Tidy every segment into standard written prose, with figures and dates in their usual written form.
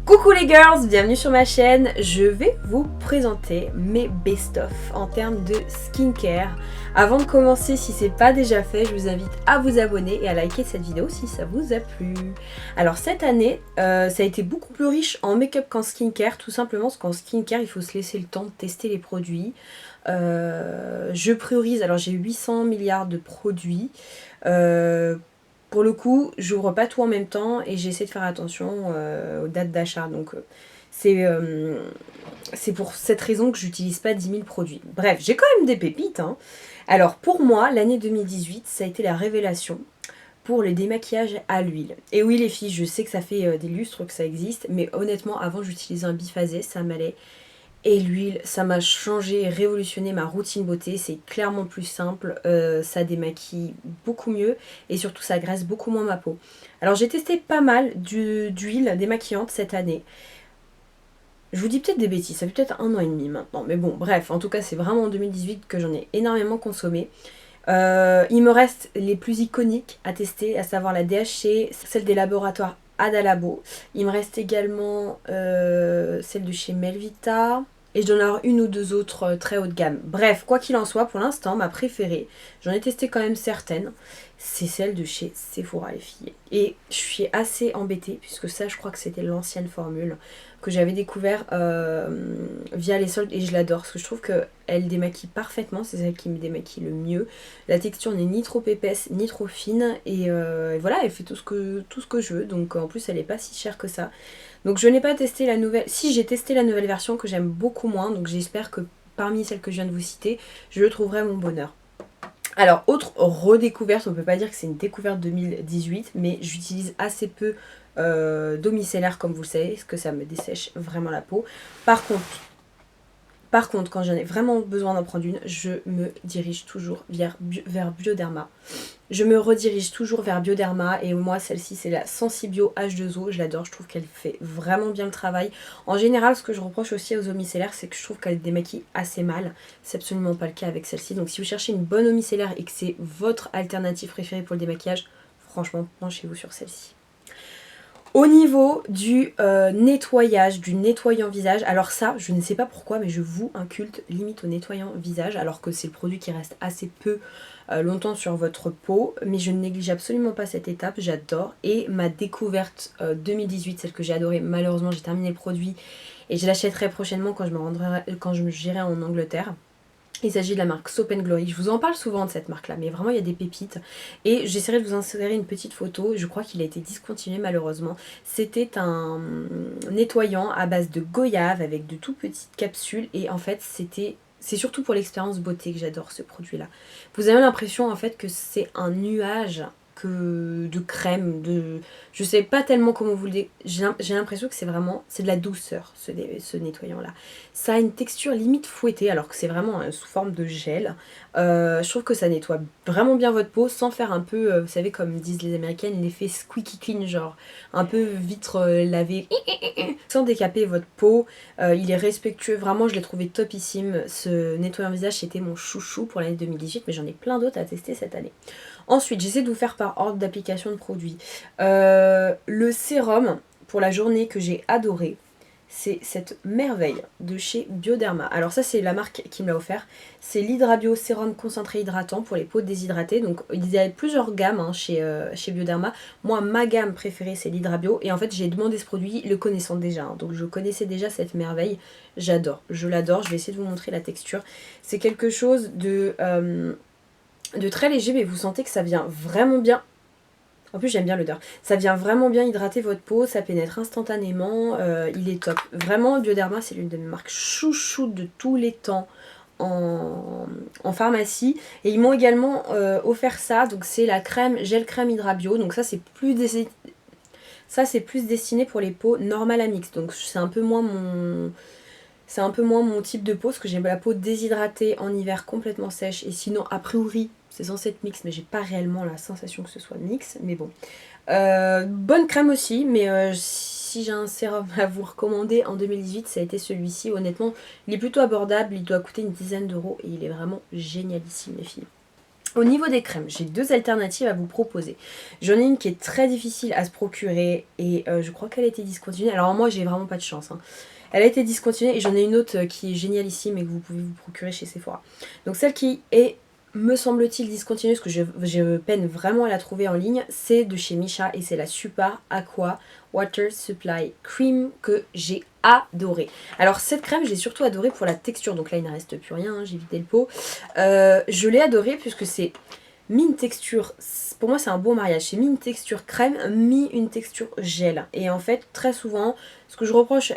Coucou les girls, bienvenue sur ma chaîne. Je vais vous présenter mes best-of en termes de skincare. Avant de commencer, si c'est pas déjà fait, je vous invite à vous abonner et à liker cette vidéo si ça vous a plu. Alors cette année, ça a été beaucoup plus riche en make-up qu'en skincare, tout simplement parce qu'en skincare, il faut se laisser le temps de tester les produits. Je priorise, alors j'ai 800 milliards de produits. Pour le coup, j'ouvre pas tout en même temps et j'essaie de faire attention aux dates d'achat. Donc c'est pour cette raison que j'utilise pas 10 000 produits. Bref, j'ai quand même des pépites, hein. Alors pour moi, l'année 2018, ça a été la révélation pour le démaquillage à l'huile. Et oui les filles, je sais que ça fait des lustres que ça existe, mais honnêtement, avant j'utilisais un biphasé, ça m'allait. Et l'huile, ça m'a changé et révolutionné ma routine beauté. C'est clairement plus simple, ça démaquille beaucoup mieux et surtout ça graisse beaucoup moins ma peau. Alors j'ai testé pas mal d'huile démaquillante cette année. Je vous dis peut-être des bêtises, ça fait peut-être 1 an et demi maintenant. Mais bon, bref, en tout cas c'est vraiment en 2018 que j'en ai énormément consommé. Il me reste les plus iconiques à tester, à savoir la DHC, celle des laboratoires Adalabo. Il me reste également celle de chez Melvita. Et je dois en avoir une ou deux autres très haut de gamme. Bref, quoi qu'il en soit, pour l'instant, ma préférée, j'en ai testé quand même certaines, c'est celle de chez Sephora les filles. Et je suis assez embêtée, puisque ça, je crois que c'était l'ancienne formule que j'avais découvert via les soldes et je l'adore parce que je trouve qu'elle démaquille parfaitement, c'est celle qui me démaquille le mieux. La texture n'est ni trop épaisse ni trop fine et voilà, elle fait tout ce que je veux, donc en plus elle n'est pas si chère que ça. Donc je n'ai pas testé la nouvelle, si j'ai testé la nouvelle version que j'aime beaucoup moins, donc j'espère que parmi celles que je viens de vous citer, je trouverai mon bonheur. Alors, autre redécouverte, on ne peut pas dire que c'est une découverte 2018, mais j'utilise assez peu d'eau micellaire comme vous le savez, parce que ça me dessèche vraiment la peau. Par contre, quand j'en ai vraiment besoin d'en prendre une, je me dirige toujours vers Bioderma. Je me redirige toujours vers Bioderma et moi celle-ci c'est la Sensibio H2O, je l'adore, je trouve qu'elle fait vraiment bien le travail. En général ce que je reproche aussi aux eaux micellaires c'est que je trouve qu'elle démaquille assez mal, c'est absolument pas le cas avec celle-ci. Donc si vous cherchez une bonne eau micellaire et que c'est votre alternative préférée pour le démaquillage, franchement penchez-vous sur celle-ci. Au niveau du nettoyage, du nettoyant visage, alors ça, je ne sais pas pourquoi, mais je voue un culte limite au nettoyant visage, alors que c'est le produit qui reste assez peu longtemps sur votre peau, mais je ne néglige absolument pas cette étape, j'adore. Et ma découverte 2018, celle que j'ai adorée, malheureusement j'ai terminé le produit et je l'achèterai prochainement quand j'irai en Angleterre. Il s'agit de la marque Soap & Glory. Je vous en parle souvent de cette marque-là, mais vraiment il y a des pépites. Et j'essaierai de vous insérer une petite photo. Je crois qu'il a été discontinué malheureusement. C'était un nettoyant à base de goyave avec de tout petites capsules. Et en fait, c'est surtout pour l'expérience beauté que j'adore ce produit-là. Vous avez l'impression en fait que c'est un nuage de crème, je sais pas tellement comment vous le dire, j'ai l'impression que c'est de la douceur ce nettoyant là. Ça a une texture limite fouettée alors que c'est vraiment sous forme de gel. Je trouve que ça nettoie vraiment bien votre peau sans faire un peu, vous savez comme disent les américaines, l'effet squeaky clean, genre un peu vitre lavée sans décaper votre peau. Il est respectueux, vraiment je l'ai trouvé topissime. Ce nettoyant visage c'était mon chouchou pour l'année 2018, mais j'en ai plein d'autres à tester cette année. Ensuite, j'essaie de vous faire par ordre d'application de produits. Le sérum pour la journée que j'ai adoré, c'est cette merveille de chez Bioderma. Alors ça, c'est la marque qui me l'a offert. C'est l'Hydrabio Sérum Concentré Hydratant pour les peaux déshydratées. Donc il y a plusieurs gammes hein, chez Bioderma. Moi, ma gamme préférée, c'est l'Hydrabio. Et en fait, j'ai demandé ce produit le connaissant déjà. Hein. Donc je connaissais déjà cette merveille. J'adore, je l'adore. Je vais essayer de vous montrer la texture. C'est quelque chose de très léger, mais vous sentez que ça vient vraiment bien. En plus j'aime bien l'odeur. Ça vient vraiment bien hydrater votre peau, ça pénètre instantanément, il est top. Vraiment Bioderma c'est l'une de mes marques chouchou de tous les temps en pharmacie. Et ils m'ont également offert ça, donc c'est la crème gel crème Hydrabio. Donc ça c'est plus destiné pour les peaux normales à mix. Donc c'est un peu moins mon type de peau parce que j'ai la peau déshydratée en hiver complètement sèche et sinon a priori c'est censé être mix mais j'ai pas réellement la sensation que ce soit mix, mais bon. Bonne crème aussi, mais si j'ai un sérum à vous recommander en 2018 ça a été celui-ci. Honnêtement il est plutôt abordable, il doit coûter une dizaine d'euros et il est vraiment génialissime les filles. Au niveau des crèmes, j'ai 2 alternatives à vous proposer. J'en ai une qui est très difficile à se procurer et je crois qu'elle a été discontinuée. Alors moi j'ai vraiment pas de chance, hein. Elle a été discontinuée et j'en ai une autre qui est génialissime et que vous pouvez vous procurer chez Sephora. Donc celle qui est, me semble-t-il, discontinuée, parce que je peine vraiment à la trouver en ligne, c'est de chez Misha et c'est la Super Aqua Water Supply Cream que j'ai adorée. Alors cette crème, j'ai surtout adorée pour la texture. Donc là il ne reste plus rien, hein, j'ai vidé le pot. Je l'ai adorée puisque c'est mi texture, pour moi c'est un beau mariage, c'est mi une texture crème, mi une texture gel. Et en fait très souvent, ce que je reproche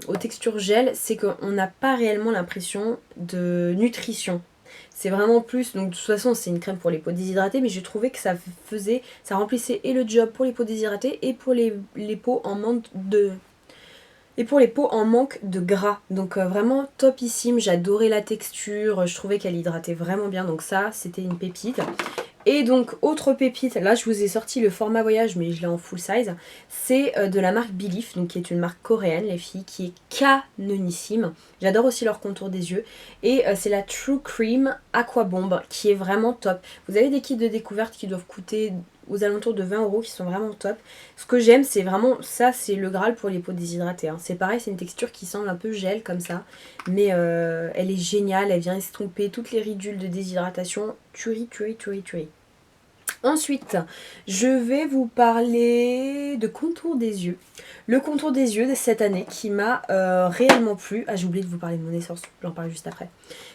aux textures gel, c'est qu'on n'a pas réellement l'impression de nutrition. C'est vraiment plus, donc de toute façon c'est une crème pour les peaux déshydratées, mais j'ai trouvé que ça remplissait et le job pour les peaux déshydratées et pour les peaux en manque de gras. Donc vraiment topissime, j'adorais la texture, je trouvais qu'elle hydratait vraiment bien, donc ça c'était une pépite. Et donc autre pépite, là je vous ai sorti le format voyage mais je l'ai en full size, c'est de la marque Belif, donc qui est une marque coréenne les filles, qui est canonissime. J'adore aussi leur contour des yeux. Et c'est la True Cream Aqua Bomb qui est vraiment top. Vous avez des kits de découverte qui doivent coûter aux alentours de 20 € qui sont vraiment top. Ce que j'aime c'est vraiment, ça c'est le Graal pour les peaux déshydratées, hein. C'est pareil, c'est une texture qui semble un peu gel comme ça, mais elle est géniale, elle vient estomper toutes les ridules de déshydratation. Tuerie. Ensuite, je vais vous parler de contour des yeux. Le contour des yeux de cette année qui m'a réellement plu. Ah, j'ai oublié de vous parler de mon essence, j'en parle juste après.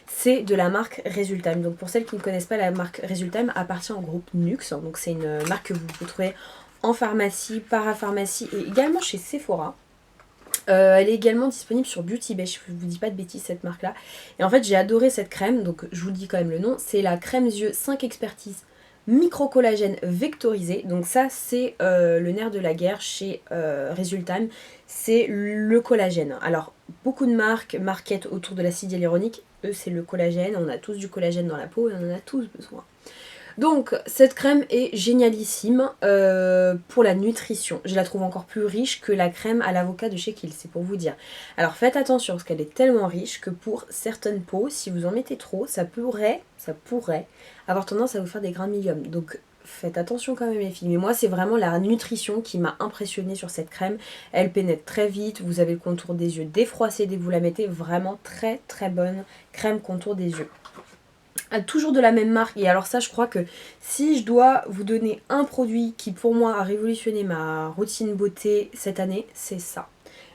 C'est de la marque Resultime. Donc pour celles qui ne connaissent pas, la marque Resultime appartient au groupe Nuxe. Donc c'est une marque que vous trouvez en pharmacie, parapharmacie et également chez Sephora. Elle est également disponible sur Beauty Bay, je ne vous dis pas de bêtises cette marque là. Et en fait j'ai adoré cette crème, donc je vous dis quand même le nom. C'est la crème yeux 5 expertise micro-collagène vectorisé. Donc ça c'est le nerf de la guerre chez Resultime, c'est le collagène. Alors beaucoup de marques marketent autour de l'acide hyaluronique, eux c'est le collagène, on a tous du collagène dans la peau et on en a tous besoin. Donc cette crème est génialissime pour la nutrition. Je la trouve encore plus riche que la crème à l'avocat de chez Kiehl's, c'est pour vous dire. Alors faites attention parce qu'elle est tellement riche que pour certaines peaux, si vous en mettez trop, ça pourrait avoir tendance à vous faire des grains de milium. Donc faites attention quand même les filles. Mais moi c'est vraiment la nutrition qui m'a impressionnée sur cette crème. Elle pénètre très vite, vous avez le contour des yeux défroissé dès que vous la mettez. Vraiment très très bonne crème contour des yeux. Toujours de la même marque, et alors ça je crois que si je dois vous donner un produit qui pour moi a révolutionné ma routine beauté cette année, c'est ça.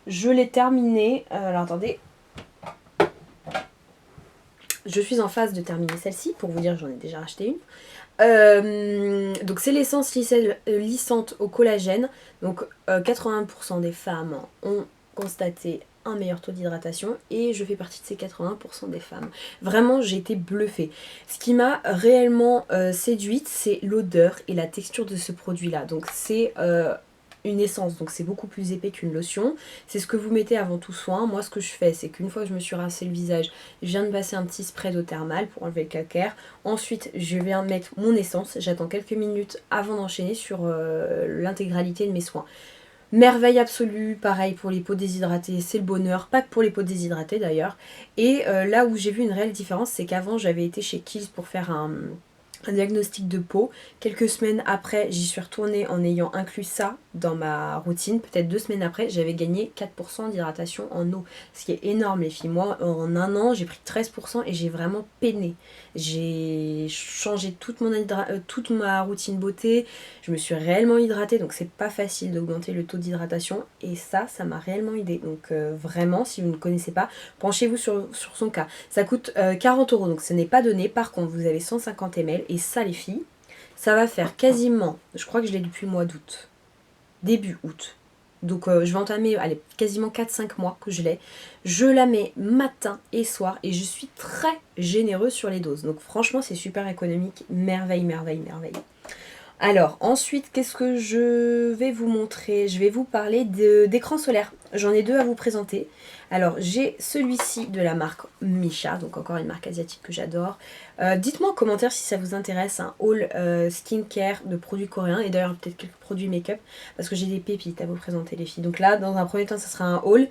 Je l'ai terminé, alors attendez, je suis en phase de terminer celle-ci, pour vous dire j'en ai déjà acheté une. Donc c'est l'essence lissante au collagène, donc 80% des femmes ont constaté un meilleur taux d'hydratation et je fais partie de ces 80% des femmes. Vraiment j'ai été bluffée. Ce qui m'a réellement séduite, c'est l'odeur et la texture de ce produit là. Donc c'est une essence, donc c'est beaucoup plus épais qu'une lotion. C'est ce que vous mettez avant tout soin. Moi ce que je fais, c'est qu'une fois que je me suis rincé le visage, je viens de passer un petit spray d'eau thermale pour enlever le calcaire. Ensuite je viens mettre mon essence, j'attends quelques minutes avant d'enchaîner sur l'intégralité de mes soins. Merveille absolue, pareil pour les peaux déshydratées, c'est le bonheur, pas que pour les peaux déshydratées d'ailleurs. Et là où j'ai vu une réelle différence, c'est qu'avant j'avais été chez Kiehl's pour faire un diagnostic de peau. Quelques semaines après, j'y suis retournée en ayant inclus ça dans ma routine. Peut-être 2 semaines après, j'avais gagné 4% d'hydratation en eau. Ce qui est énorme les filles. Moi, en un an, j'ai pris 13% et j'ai vraiment peiné. J'ai changé toute ma routine beauté. Je me suis réellement hydratée. Donc c'est pas facile d'augmenter le taux d'hydratation. Et ça m'a réellement aidé. Donc vraiment, si vous ne connaissez pas, penchez-vous sur son cas. Ça coûte 40 €. Donc ce n'est pas donné. Par contre, vous avez 150 ml. Et ça les filles, ça va faire quasiment, je crois que je l'ai depuis le mois d'août, début août. Donc je vais entamer, allez, quasiment 4-5 mois que je l'ai. Je la mets matin et soir et je suis très généreuse sur les doses. Donc franchement c'est super économique, merveille. Alors ensuite qu'est-ce que je vais vous montrer? Je vais vous parler d'écran solaire. J'en ai 2 à vous présenter. Alors j'ai celui-ci de la marque Misha, donc encore une marque asiatique que j'adore. Dites-moi en commentaire si ça vous intéresse, un haul skincare de produits coréens et d'ailleurs peut-être quelques produits make-up parce que j'ai des pépites à vous présenter les filles. Donc là dans un premier temps ça sera un haul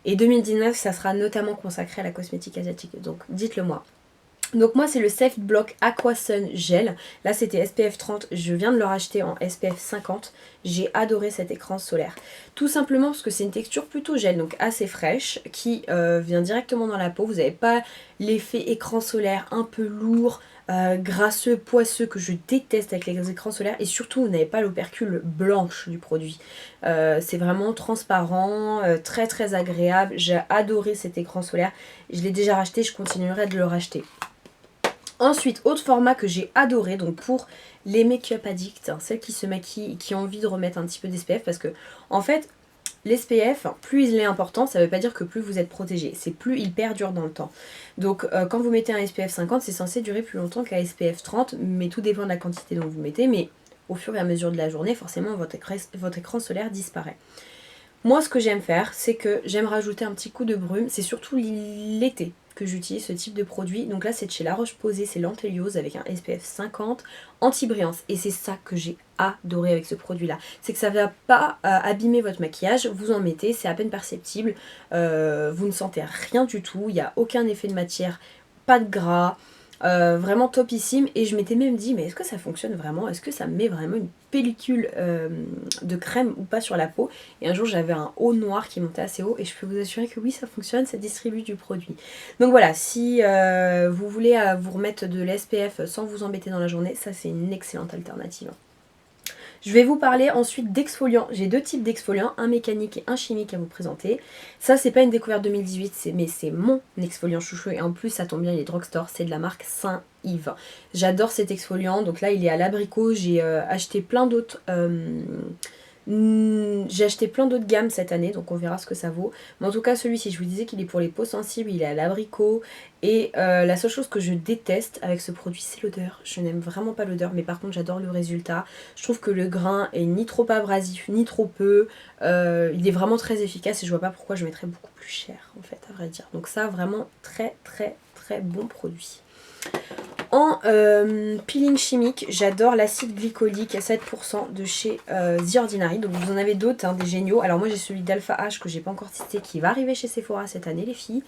et 2019 ça sera notamment consacré à la cosmétique asiatique, donc dites-le moi. Donc moi c'est le Safe Block Aqua Sun Gel. Là c'était SPF 30, je viens de le racheter en SPF 50. J'ai adoré cet écran solaire. Tout simplement parce que c'est une texture plutôt gel, donc assez fraîche, qui vient directement dans la peau. Vous n'avez pas l'effet écran solaire un peu lourd, grasseux, poisseux que je déteste avec les écrans solaires. Et surtout vous n'avez pas l'opercule blanche du produit. C'est vraiment transparent, très très agréable. J'ai adoré cet écran solaire. Je l'ai déjà racheté, je continuerai de le racheter. Ensuite, autre format que j'ai adoré, donc pour les make-up addicts, hein, celles qui se maquillent et qui ont envie de remettre un petit peu d'SPF, parce que en fait, l'SPF, plus il est important, ça ne veut pas dire que plus vous êtes protégé, c'est plus il perdure dans le temps. Donc quand vous mettez un SPF 50, c'est censé durer plus longtemps qu'un SPF 30, mais tout dépend de la quantité dont vous mettez, mais au fur et à mesure de la journée, forcément votre écran solaire disparaît. Moi, ce que j'aime faire, c'est que j'aime rajouter un petit coup de brume. C'est surtout l'été que j'utilise ce type de produit. Donc là, c'est de chez La Roche-Posay, c'est l'Anteliose avec un SPF 50 anti-brillance. Et c'est ça que j'ai adoré avec ce produit-là. C'est que ça ne va pas abîmer votre maquillage. Vous en mettez, c'est à peine perceptible. Vous ne sentez rien du tout. Il n'y a aucun effet de matière, pas de gras. Vraiment topissime, et je m'étais même dit mais est-ce que ça fonctionne vraiment, est-ce que ça me met vraiment une pellicule de crème ou pas sur la peau. Et un jour j'avais un haut noir qui montait assez haut et je peux vous assurer que oui ça fonctionne, ça distribue du produit. Donc voilà, si vous voulez vous remettre de l'SPF sans vous embêter dans la journée, ça c'est une excellente alternative. Je vais vous parler ensuite d'exfoliants. J'ai deux types d'exfoliants, un mécanique et un chimique à vous présenter. Ça, c'est pas une découverte 2018, mais c'est mon exfoliant chouchou. Et en plus, ça tombe bien, il est drugstore, c'est de la marque Saint-Yves. J'adore cet exfoliant. Donc là, il est à l'abricot. J'ai acheté plein d'autres... j'ai acheté plein d'autres gammes cette année, donc on verra ce que ça vaut. Mais en tout cas, celui-ci, je vous disais qu'il est pour les peaux sensibles, il est à l'abricot. Et la seule chose que je déteste avec ce produit, c'est l'odeur. Je n'aime vraiment pas l'odeur, mais par contre, j'adore le résultat. Je trouve que le grain est ni trop abrasif, ni trop peu. Il est vraiment très efficace et je vois pas pourquoi je mettrais beaucoup plus cher, en fait, à vrai dire. Donc ça, vraiment très très très bon produit. En peeling chimique, j'adore l'acide glycolique à 7% de chez The Ordinary. Donc vous en avez d'autres, hein, des géniaux. Alors moi j'ai celui d'Alpha H que j'ai pas encore testé, qui va arriver chez Sephora cette année les filles.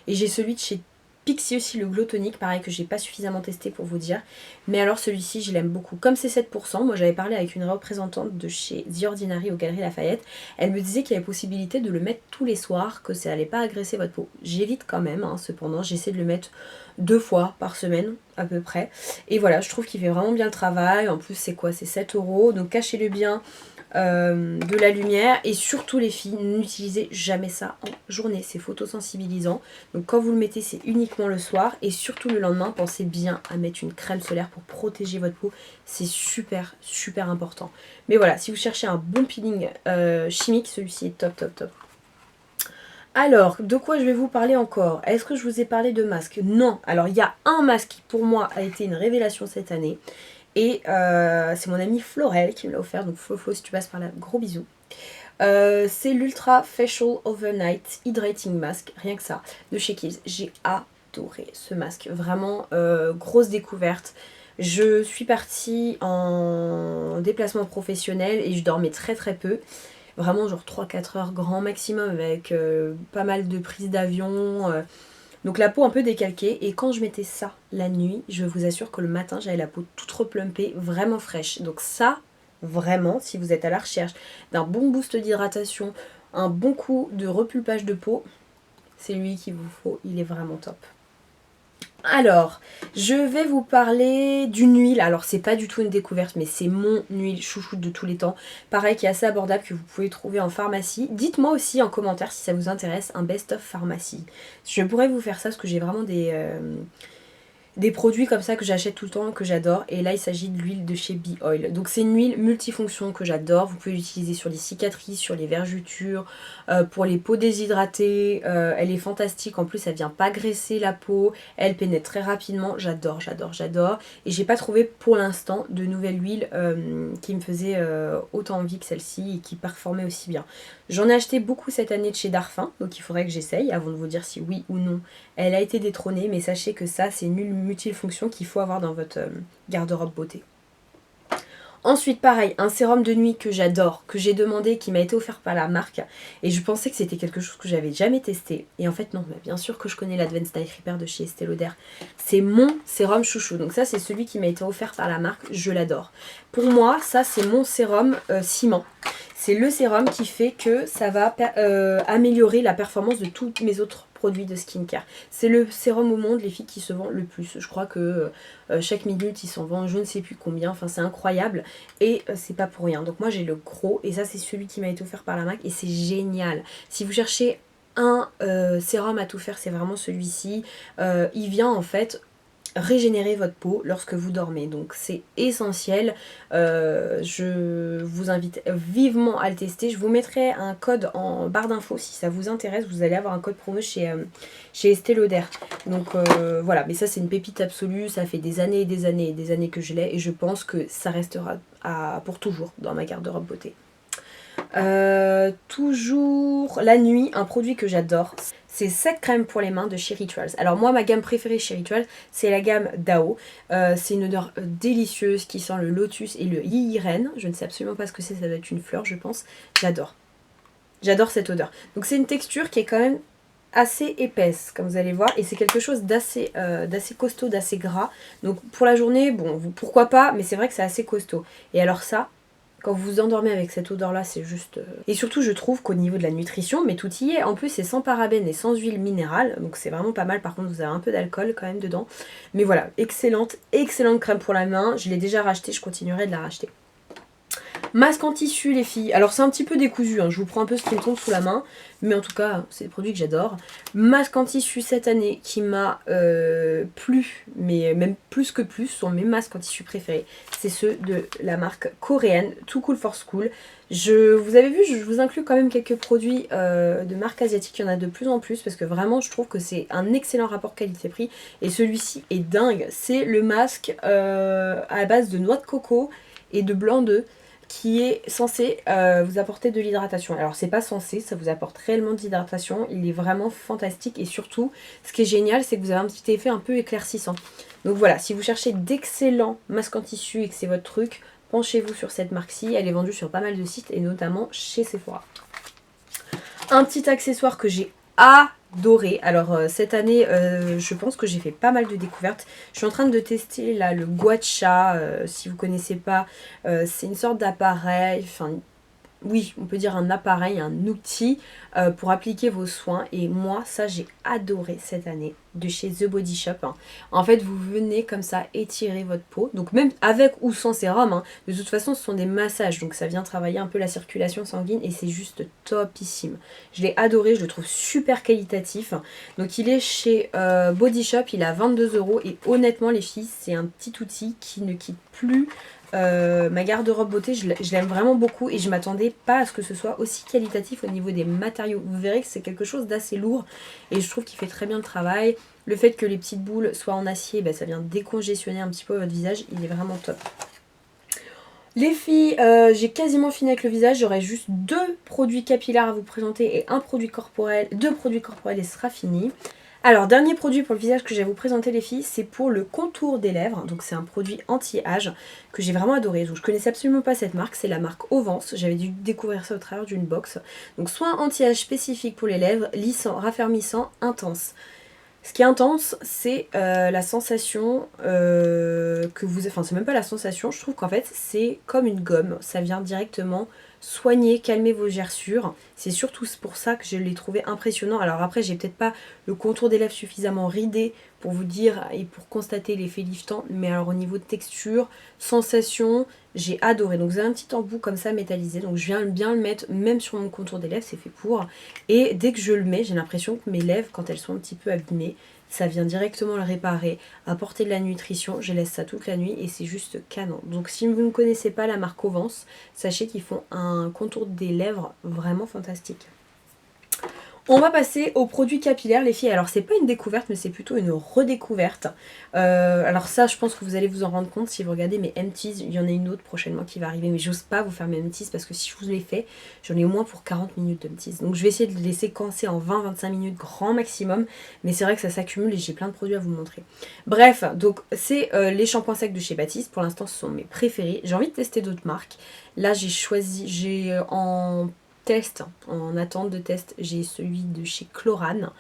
Et j'ai celui de chez Pixi aussi, le Glow Tonic, pareil que j'ai pas suffisamment testé pour vous dire. Mais alors celui-ci je l'aime beaucoup. Comme c'est 7%, moi j'avais parlé avec une représentante de chez The Ordinary aux Galeries Lafayette. Elle me disait qu'il y avait possibilité de le mettre tous les soirs, que ça allait pas agresser votre peau. J'évite quand même, hein, cependant j'essaie de le mettre 2 fois par semaine à peu près. Et voilà, je trouve qu'il fait vraiment bien le travail. En plus c'est quoi, c'est 7 €. Donc cachez-le bien de la lumière. Et surtout les filles, n'utilisez jamais ça en journée, c'est photosensibilisant. Donc quand vous le mettez, c'est uniquement le soir. Et surtout le lendemain, pensez bien à mettre une crème solaire pour protéger votre peau. C'est super super important. Mais voilà, si vous cherchez un bon peeling chimique, celui-ci est top top top. Alors, de quoi je vais vous parler encore? Est-ce que je vous ai parlé de masque? Non. Alors, il y a un masque qui, pour moi, a été une révélation cette année. Et c'est mon amie Florel qui me l'a offert. Donc, Flo, si tu passes par là, gros bisous. C'est l'Ultra Facial Overnight Hydrating Mask. Rien que ça, de chez Kiehl's. J'ai adoré ce masque. Vraiment, grosse découverte. Je suis partie en déplacement professionnel et je dormais très très peu. Vraiment genre 3-4 heures grand maximum avec pas mal de prises d'avion. Donc la peau un peu décalquée. Et quand je mettais ça la nuit, je vous assure que le matin j'avais la peau toute replumpée, vraiment fraîche. Donc ça, vraiment, si vous êtes à la recherche d'un bon boost d'hydratation, un bon coup de repulpage de peau, c'est lui qu'il vous faut. Il est vraiment top. Alors, je vais vous parler d'une huile. Alors, c'est pas du tout une découverte, mais c'est mon huile chouchoute de tous les temps. Pareil, qui est assez abordable, que vous pouvez trouver en pharmacie. Dites-moi aussi en commentaire si ça vous intéresse, un best-of pharmacie. Je pourrais vous faire ça, parce que j'ai vraiment des produits comme ça que j'achète tout le temps, que j'adore. Et là, il s'agit de l'huile de chez Bee Oil. Donc, c'est une huile multifonction que j'adore. Vous pouvez l'utiliser sur les cicatrices, sur les vergetures, pour les peaux déshydratées. Elle est fantastique. En plus, elle vient pas graisser la peau. Elle pénètre très rapidement. J'adore, j'adore, j'adore. Et j'ai pas trouvé pour l'instant de nouvelle huile qui me faisait autant envie que celle-ci et qui performait aussi bien. J'en ai acheté beaucoup cette année de chez Darphin. Donc, il faudrait que j'essaye avant de vous dire si oui ou non elle a été détrônée. Mais sachez que ça, c'est une huile multifonction qu'il faut avoir dans votre garde-robe beauté. Ensuite, pareil, un sérum de nuit que j'adore, que j'ai demandé, qui m'a été offert par la marque. Et je pensais que c'était quelque chose que j'avais jamais testé. Et en fait, non, mais bien sûr que je connais l'Advanced Night Repair de chez Estée Lauder. C'est mon sérum chouchou. Donc ça, c'est celui qui m'a été offert par la marque. Je l'adore. Pour moi, ça, c'est mon sérum ciment. C'est le sérum qui fait que ça va améliorer la performance de tous mes autres produits de skincare. C'est le sérum au monde, les filles, qui se vend le plus. Je crois que chaque minute, ils s'en vendent je ne sais plus combien. Enfin, c'est incroyable. Et c'est pas pour rien. Donc moi, j'ai le gros. Et ça, c'est celui qui m'a été offert par la marque. Et c'est génial. Si vous cherchez un sérum à tout faire, c'est vraiment celui-ci. Il vient en fait régénérer votre peau lorsque vous dormez, donc c'est essentiel. Je vous invite vivement à le tester. Je vous mettrai un code en barre d'infos si ça vous intéresse. Vous allez avoir un code promo chez Estée Lauder. Donc voilà, mais ça c'est une pépite absolue. Ça fait des années et des années et des années que je l'ai et je pense que ça restera pour toujours dans ma garde-robe beauté. Toujours la nuit, un produit que j'adore, c'est cette crème pour les mains de chez Rituals. Alors moi, ma gamme préférée chez Rituals, c'est la gamme Dao. C'est une odeur délicieuse qui sent le lotus et le yiren. Je ne sais absolument pas ce que c'est, ça doit être une fleur je pense. J'adore. J'adore cette odeur. Donc c'est une texture qui est quand même assez épaisse, comme vous allez voir, et c'est quelque chose d'assez costaud, d'assez gras. Donc pour la journée, bon, pourquoi pas, mais c'est vrai que c'est assez costaud. Et alors ça, quand vous vous endormez avec cette odeur-là, c'est juste... Et surtout, je trouve qu'au niveau de la nutrition, mais tout y est. En plus, c'est sans parabènes et sans huile minérale. Donc c'est vraiment pas mal. Par contre, vous avez un peu d'alcool quand même dedans. Mais voilà, excellente crème pour la main. Je l'ai déjà rachetée, je continuerai de la racheter. Masque en tissu les filles, alors c'est un petit peu décousu, hein. Je vous prends un peu ce qui me tombe sous la main, mais en tout cas c'est des produits que j'adore. Masque en tissu cette année qui m'a plu, mais même plus que plus, sont mes masques en tissu préférés. C'est ceux de la marque coréenne Too Cool for School. Vous avez vu, je vous inclus quand même quelques produits de marques asiatiques, il y en a de plus en plus, parce que vraiment je trouve que c'est un excellent rapport qualité-prix, et celui-ci est dingue. C'est le masque à base de noix de coco et de blanc d'œuf, qui est censé vous apporter de l'hydratation. Alors c'est pas censé, ça vous apporte réellement de l'hydratation, il est vraiment fantastique et surtout ce qui est génial c'est que vous avez un petit effet un peu éclaircissant. Donc voilà, si vous cherchez d'excellents masques en tissu et que c'est votre truc, penchez-vous sur cette marque-ci, elle est vendue sur pas mal de sites et notamment chez Sephora. Un petit accessoire que j'ai adoré. Alors cette année, je pense que j'ai fait pas mal de découvertes. Je suis en train de tester là le Guacha. Si vous connaissez pas, c'est une sorte d'appareil. Enfin, oui, on peut dire un appareil, un outil pour appliquer vos soins. Et moi, ça, j'ai adoré cette année de chez The Body Shop. Hein. En fait, vous venez comme ça étirer votre peau. Donc même avec ou sans sérum, hein, de toute façon, ce sont des massages. Donc ça vient travailler un peu la circulation sanguine et c'est juste topissime. Je l'ai adoré, je le trouve super qualitatif. Donc il est chez Body Shop, il a 22 €. Et honnêtement, les filles, c'est un petit outil qui ne quitte plus... ma garde-robe beauté, je l'aime vraiment beaucoup et je m'attendais pas à ce que ce soit aussi qualitatif au niveau des matériaux. Vous verrez que c'est quelque chose d'assez lourd et je trouve qu'il fait très bien le travail. Le fait que les petites boules soient en acier, ça vient décongestionner un petit peu votre visage, il est vraiment top. Les filles, j'ai quasiment fini avec le visage, j'aurai juste 2 produits capillaires à vous présenter et un produit corporel, 2 produits corporels et ce sera fini. Alors, dernier produit pour le visage que j'ai à vous présenter les filles, c'est pour le contour des lèvres. Donc c'est un produit anti-âge que j'ai vraiment adoré. Donc je connaissais absolument pas cette marque, c'est la marque Ovance. J'avais dû découvrir ça au travers d'une box. Donc soin anti-âge spécifique pour les lèvres, lissant, raffermissant, intense. Ce qui est intense, c'est la sensation que vous... Enfin, c'est même pas la sensation, je trouve qu'en fait, c'est comme une gomme. Ça vient directement soigner, calmer vos gerçures. C'est surtout pour ça que je l'ai trouvé impressionnant. Alors après, j'ai peut-être pas le contour des lèvres suffisamment ridé pour vous dire et pour constater l'effet liftant. Mais alors au niveau de texture, sensation, j'ai adoré. Donc vous avez un petit embout comme ça métallisé. Donc je viens bien le mettre même sur mon contour des lèvres, c'est fait pour. Et dès que je le mets, j'ai l'impression que mes lèvres, quand elles sont un petit peu abîmées, ça vient directement le réparer, apporter de la nutrition. Je laisse ça toute la nuit et c'est juste canon. Donc si vous ne connaissez pas la marque Ovance, sachez qu'ils font un contour des lèvres vraiment fantastique. On va passer aux produits capillaires les filles. Alors c'est pas une découverte mais c'est plutôt une redécouverte. Alors ça je pense que vous allez vous en rendre compte si vous regardez mes empties. Il y en a une autre prochainement qui va arriver mais j'ose pas vous faire mes empties parce que si je vous les fais j'en ai au moins pour 40 minutes d'empties. Donc je vais essayer de les séquencer en 20-25 minutes grand maximum. Mais c'est vrai que ça s'accumule et j'ai plein de produits à vous montrer. Bref, donc c'est les shampoings secs de chez Baptiste. Pour l'instant ce sont mes préférés. J'ai envie de tester d'autres marques. Là j'ai en attente de test, j'ai celui de chez Chlorane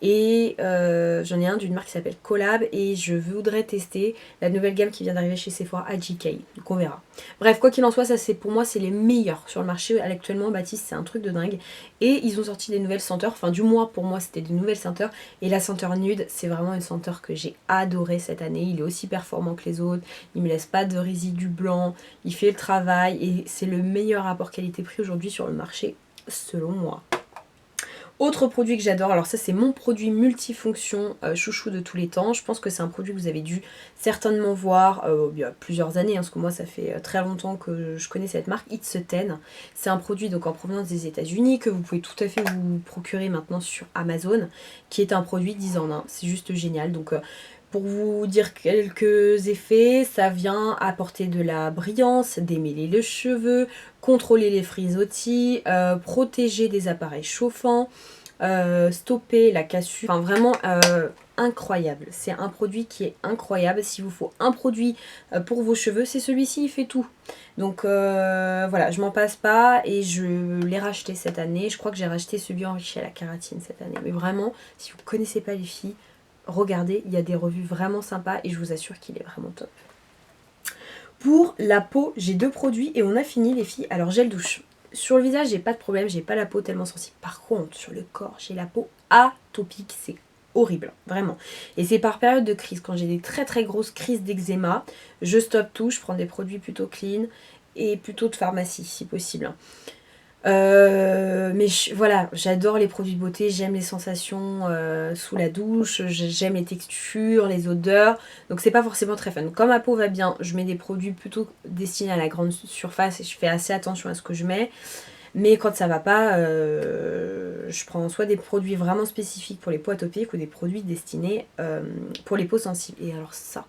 et j'en ai un d'une marque qui s'appelle Collab et je voudrais tester la nouvelle gamme qui vient d'arriver chez Sephora AGK, donc on verra. Bref, quoi qu'il en soit, ça c'est pour moi c'est les meilleurs sur le marché actuellement. Baptiste, c'est un truc de dingue et ils ont sorti des nouvelles senteurs, enfin du moins pour moi c'était des nouvelles senteurs et la senteur nude c'est vraiment une senteur que j'ai adorée cette année. Il est aussi performant que les autres, il me laisse pas de résidus blancs, il fait le travail et c'est le meilleur rapport qualité-prix aujourd'hui sur le marché selon moi. Autre produit que j'adore, alors ça c'est mon produit multifonction chouchou de tous les temps. Je pense que c'est un produit que vous avez dû certainement voir il y a plusieurs années, parce que moi ça fait très longtemps que je connais cette marque, It's a Ten. C'est un produit donc en provenance des États-Unis que vous pouvez tout à fait vous procurer maintenant sur Amazon, qui est un produit 10 en 1. C'est juste génial. Donc pour vous dire quelques effets, ça vient apporter de la brillance, démêler le cheveu, contrôler les frisottis, protéger des appareils chauffants, stopper la cassure. Enfin vraiment incroyable. C'est un produit qui est incroyable. S'il vous faut un produit pour vos cheveux, c'est celui-ci, il fait tout. Donc voilà, je m'en passe pas et je l'ai racheté cette année. Je crois que j'ai racheté celui enrichi à la kératine cette année. Mais vraiment, si vous ne connaissez pas les filles, regardez, il y a des revues vraiment sympas et je vous assure qu'il est vraiment top. Pour la peau, j'ai 2 produits et on a fini les filles. Alors gel douche. Sur le visage, j'ai pas de problème, j'ai pas la peau tellement sensible. Par contre, sur le corps, j'ai la peau atopique, c'est horrible, vraiment. Et c'est par période de crise. Quand j'ai des très très grosses crises d'eczéma, je stoppe tout, je prends des produits plutôt clean et plutôt de pharmacie si possible. Mais voilà, j'adore les produits de beauté, j'aime les sensations sous la douche, j'aime les textures, les odeurs, donc c'est pas forcément très fun. Quand ma peau va bien, je mets des produits plutôt destinés à la grande surface et je fais assez attention à ce que je mets. Mais quand ça va pas, je prends soit des produits vraiment spécifiques pour les peaux atopiques ou des produits destinés pour les peaux sensibles. Et alors ça,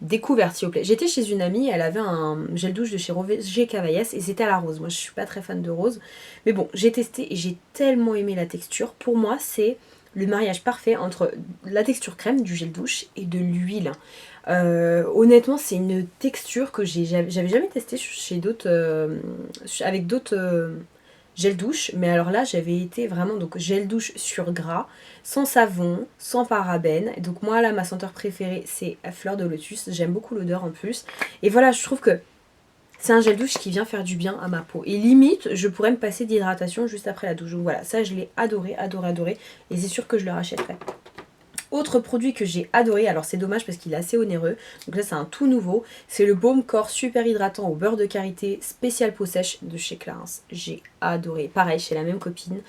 découverte s'il vous plaît. J'étais chez une amie, elle avait un gel douche de chez Roger Cavaillès et c'était à la rose. Moi je suis pas très fan de rose. Mais bon, j'ai testé et j'ai tellement aimé la texture. Pour moi c'est le mariage parfait entre la texture crème du gel douche et de l'huile. Honnêtement c'est une texture que j'avais jamais testée chez d'autres avec d'autres gel douche, mais alors là j'avais été vraiment donc gel douche sur gras, sans savon, sans parabènes. Donc moi là ma senteur préférée c'est fleur de lotus, j'aime beaucoup l'odeur en plus. Et voilà, je trouve que c'est un gel douche qui vient faire du bien à ma peau. Et limite je pourrais me passer d'hydratation juste après la douche. Donc voilà, ça je l'ai adoré, adoré, adoré. Et c'est sûr que je le rachèterai. Autre produit que j'ai adoré, alors c'est dommage parce qu'il est assez onéreux, donc là c'est un tout nouveau, c'est le baume corps super hydratant au beurre de karité spécial peau sèche de chez Clarins. J'ai adoré, pareil chez la même copine,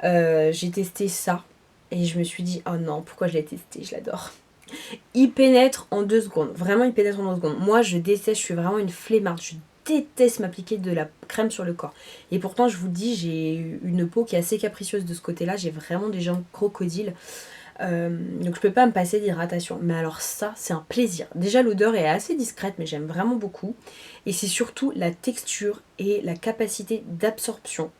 j'ai testé ça et je me suis dit oh non pourquoi je l'ai testé, je l'adore. Il pénètre en 2 secondes, vraiment il pénètre en 2 secondes. Moi je déteste, je suis vraiment une flemmarde, je déteste m'appliquer de la crème sur le corps. Et pourtant je vous dis j'ai une peau qui est assez capricieuse de ce côté là, j'ai vraiment des jambes crocodiles. Donc je peux pas me passer d'hydratation. Mais alors ça, c'est un plaisir. Déjà l'odeur est assez discrète, mais j'aime vraiment beaucoup. Et c'est surtout la texture et la capacité d'absorption.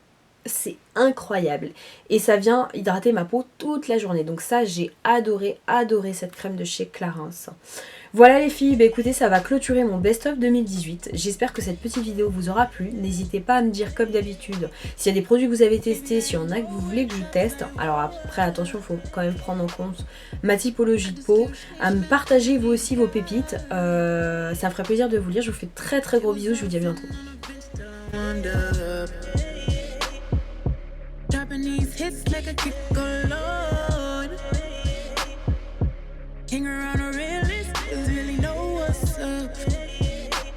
C'est incroyable. Et ça vient hydrater ma peau toute la journée. Donc ça, j'ai adoré, adoré cette crème de chez Clarins. Voilà les filles, bah écoutez, ça va clôturer mon best-of 2018. J'espère que cette petite vidéo vous aura plu. N'hésitez pas à me dire comme d'habitude s'il y a des produits que vous avez testés, s'il y en a que vous voulez que je teste. Alors après, attention, il faut quand même prendre en compte ma typologie de peau. À me partager vous aussi vos pépites. Ça me ferait plaisir de vous lire. Je vous fais très très gros bisous, je vous dis à bientôt. Dropping these hits make a kick go low.